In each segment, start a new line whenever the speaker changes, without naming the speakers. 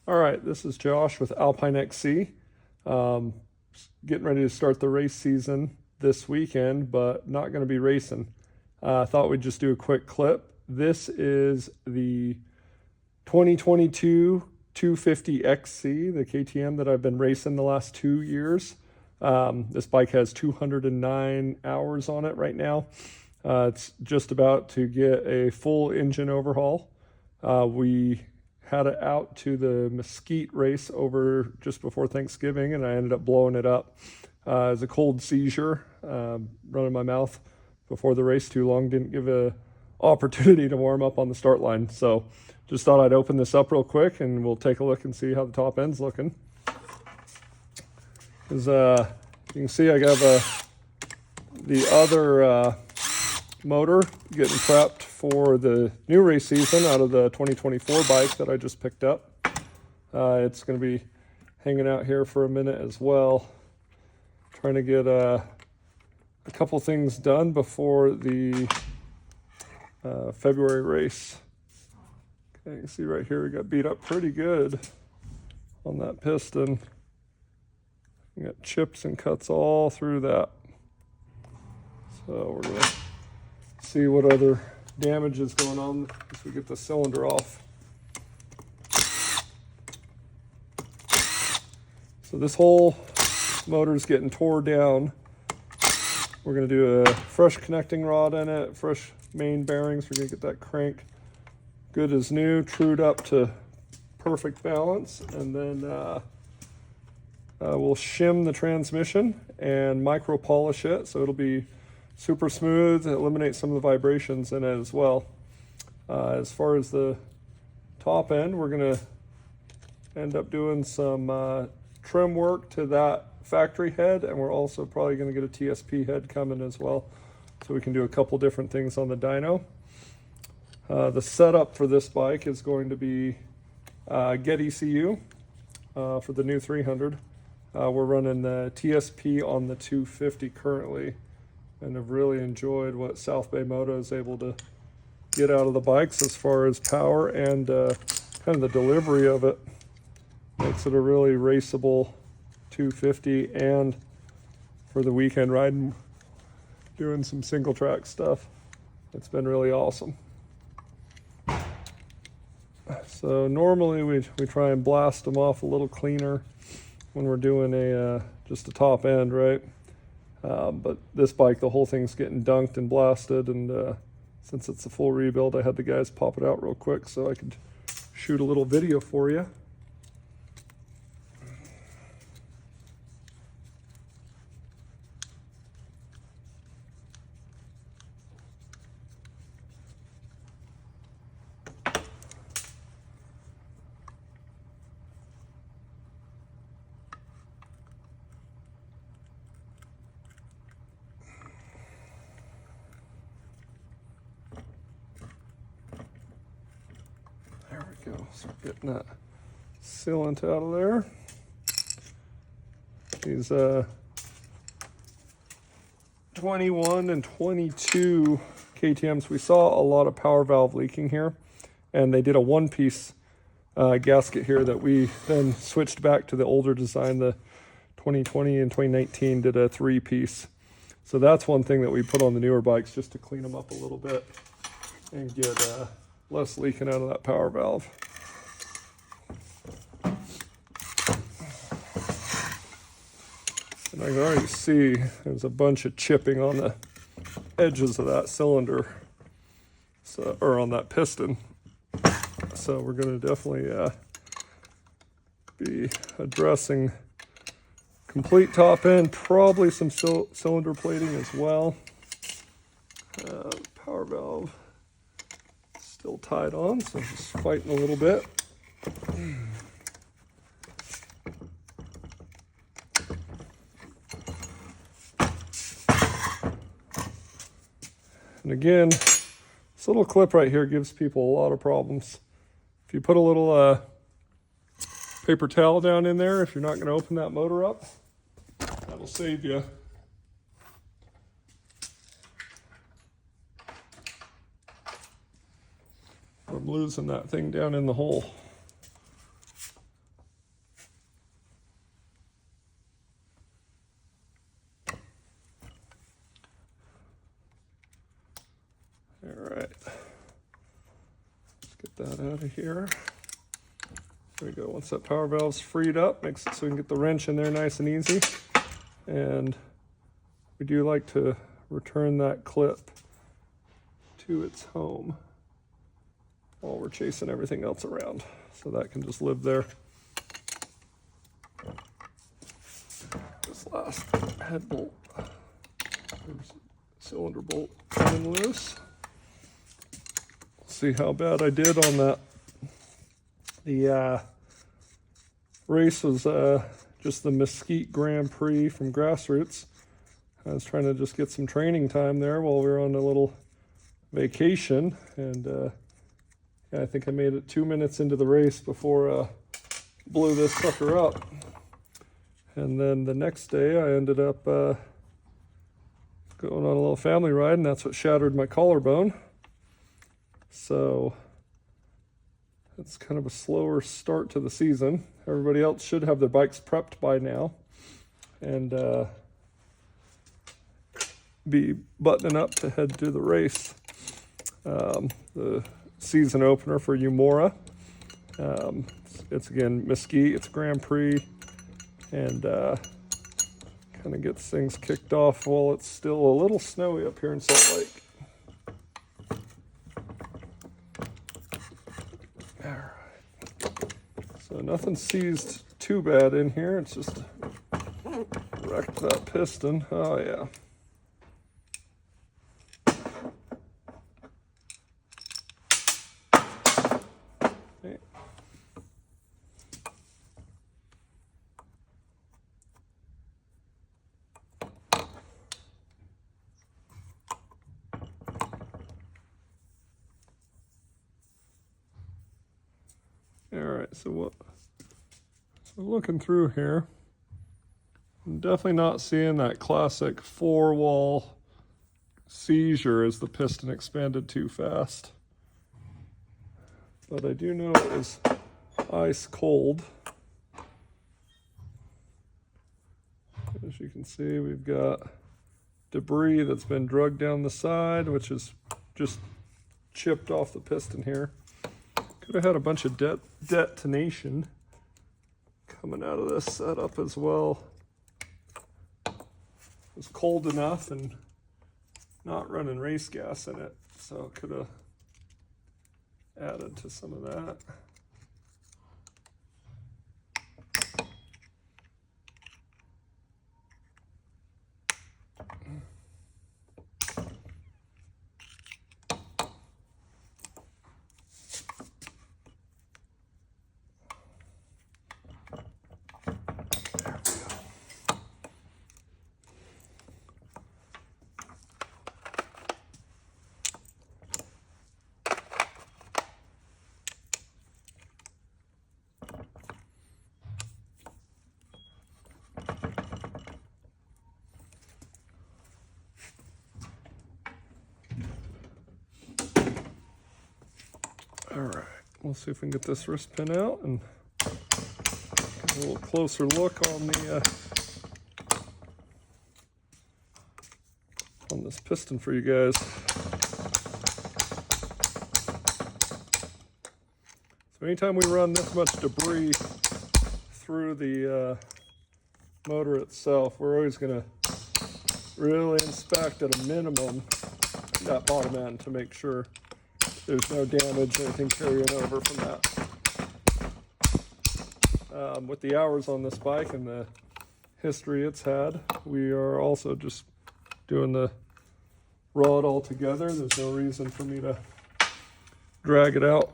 All right, this is Josh with Alpine XC. Getting ready to start the race season this weekend, but not going to be racing. I thought we'd just do a quick clip. This is the 2022 250 XC, the KTM that I've been racing the last 2 years. This bike has 209 hours on it right now. It's just about to get a full engine overhaul. We had it out to the Mesquite race over just before Thanksgiving, and I ended up blowing it up. It was a cold seizure, running my mouth before the race too long. Didn't give a opportunity to warm up on the start line. So just thought I'd open this up real quick and we'll take a look and see how the top end's looking. As you can see, I got the other motor getting prepped for the new race season out of the 2024 bike that I just picked up. It's going to be hanging out here for a minute as well. Trying to get a couple things done before the February race. Okay, you can see right here we got beat up pretty good on that piston. We got chips and cuts all through that. So we're going to see what other damage is going on as we get the cylinder off. So this whole motor is getting tore down. We're going to do a fresh connecting rod in it, fresh main bearings. We're going to get that crank good as new, trued up to perfect balance, and then we'll shim the transmission and micro polish it so it'll be super smooth and eliminate some of the vibrations in it as well. As far as the top end, we're going to end up doing some trim work to that factory head, and we're also probably going to get a TSP head coming as well, so we can do a couple different things on the dyno. The setup for this bike is going to be Get ECU for the new 300. We're running the TSP on the 250 currently, and have really enjoyed what South Bay Moto is able to get out of the bikes as far as power and kind of the delivery of it. Makes it a really raceable 250, and for the weekend riding, doing some single track stuff. It's been really awesome. So normally we try and blast them off a little cleaner when we're doing just a top end, right? But this bike, the whole thing's getting dunked and blasted, and since it's a full rebuild, I had the guys pop it out real quick so I could shoot a little video for you. There we go. So getting that sealant out of there. These 21 and 22 KTMs, we saw a lot of power valve leaking here, and they did a one-piece gasket here that we then switched back to the older design. The 2020 and 2019 did a three-piece. So that's one thing that we put on the newer bikes just to clean them up a little bit and get less leaking out of that power valve. And I can already see there's a bunch of chipping on the edges of that cylinder, so, or on that piston. So we're going to definitely be addressing complete top end, probably some cylinder plating as well. Power valve still tied on, so just fighting a little bit. And again, this little clip right here gives people a lot of problems. If you put a little paper towel down in there, if you're not going to open that motor up, that'll save you. I'm losing that thing down in the hole. that out of here. There we go. Once that power valve's freed up, makes it so we can get the wrench in there nice and easy. And we do like to return that clip to its home while we're chasing everything else around. So that can just live there. This last head bolt, cylinder bolt coming loose. See how bad I did on that. The race was just the Mesquite Grand Prix from Grassroots. I was trying to just get some training time there while we were on a little vacation, and yeah, I think I made it 2 minutes into the race before blew this sucker up. And then the next day I ended up going on a little family ride, and that's what shattered my collarbone. So it's kind of a slower start to the season. Everybody else should have their bikes prepped by now and be buttoning up to head to the race. The season opener for Umora. It's again Mesquite, it's Grand Prix, and kind of gets things kicked off while it's still a little snowy up here in Salt Lake. All right. So nothing seized too bad in here. It's just wrecked that piston. Oh yeah. Alright, so looking through here, I'm definitely not seeing that classic four-wall seizure as the piston expanded too fast. But I do know it was ice cold. As you can see, we've got debris that's been dragged down the side, which is just chipped off the piston here. Could have had a bunch of detonation coming out of this setup as well. It was cold enough and not running race gas in it, so it could have added to some of that. All right, we'll see if we can get this wrist pin out and get a little closer look on the on this piston for you guys. So anytime we run this much debris through the motor itself, we're always going to really inspect at a minimum that bottom end to make sure there's no damage or anything carrying over from that. With the hours on this bike and the history it's had, we are also just doing the rod all together. There's no reason for me to drag it out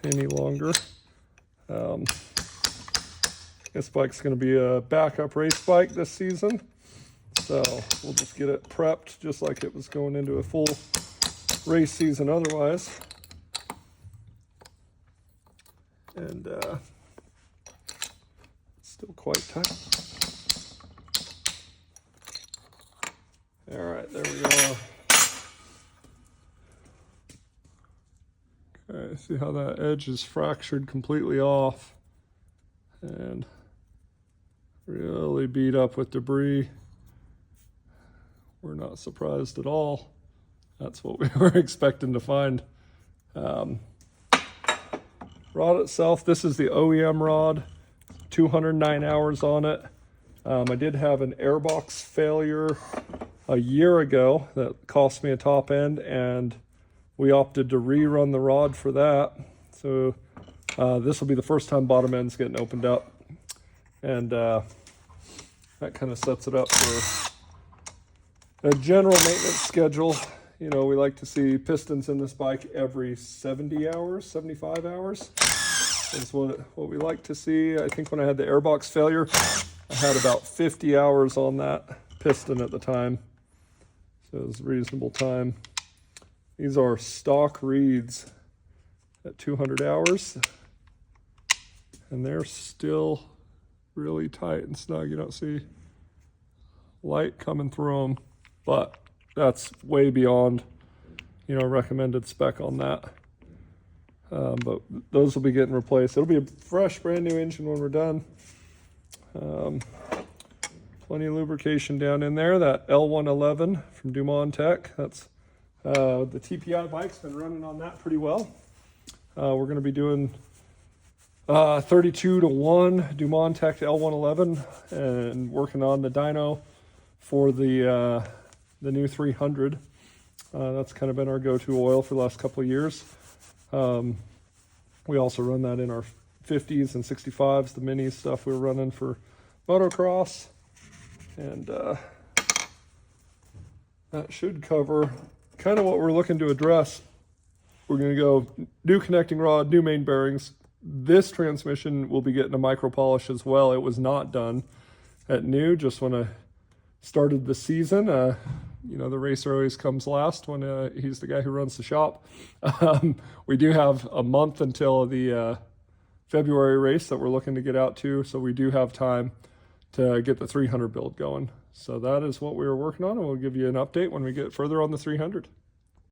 any longer. This bike's going to be a backup race bike this season, so we'll just get it prepped just like it was going into a full race season otherwise. And still quite tight. All right, there we go. Okay, see how that edge is fractured completely off and really beat up with debris. We're not surprised at all. That's what we were expecting to find. Rod itself, this is the OEM rod, 209 hours on it. I did have an airbox failure a year ago that cost me a top end, and we opted to rerun the rod for that. So this will be the first time bottom end's getting opened up, and that kind of sets it up for a general maintenance schedule. You know, we like to see pistons in this bike every 70 hours, 75 hours is what we like to see. I think when I had the airbox failure, I had about 50 hours on that piston at the time. So it was a reasonable time. These are stock reeds at 200 hours. And they're still really tight and snug. You don't see light coming through them, but that's way beyond, you know, recommended spec on that. But those will be getting replaced. It'll be a fresh, brand new engine when we're done. Plenty of lubrication down in there. That L111 from Dumont Tech. That's the TPI bike's been running on that pretty well. We're going to be doing 32-to-1 Dumont Tech L111 and working on the dyno for the new 300. That's kind of been our go-to oil for the last couple of years. We also run that in our 50s and 65s, the mini stuff we're running for motocross. And that should cover kind of what we're looking to address. We're going to go new connecting rod, new main bearings. This transmission will be getting a micro polish as well. It was not done at new, just when I started the season. You know, the racer always comes last when he's the guy who runs the shop. We do have a month until the February race that we're looking to get out to, so we do have time to get the 300 build going. So that is what we were working on, and we'll give you an update when we get further on the 300.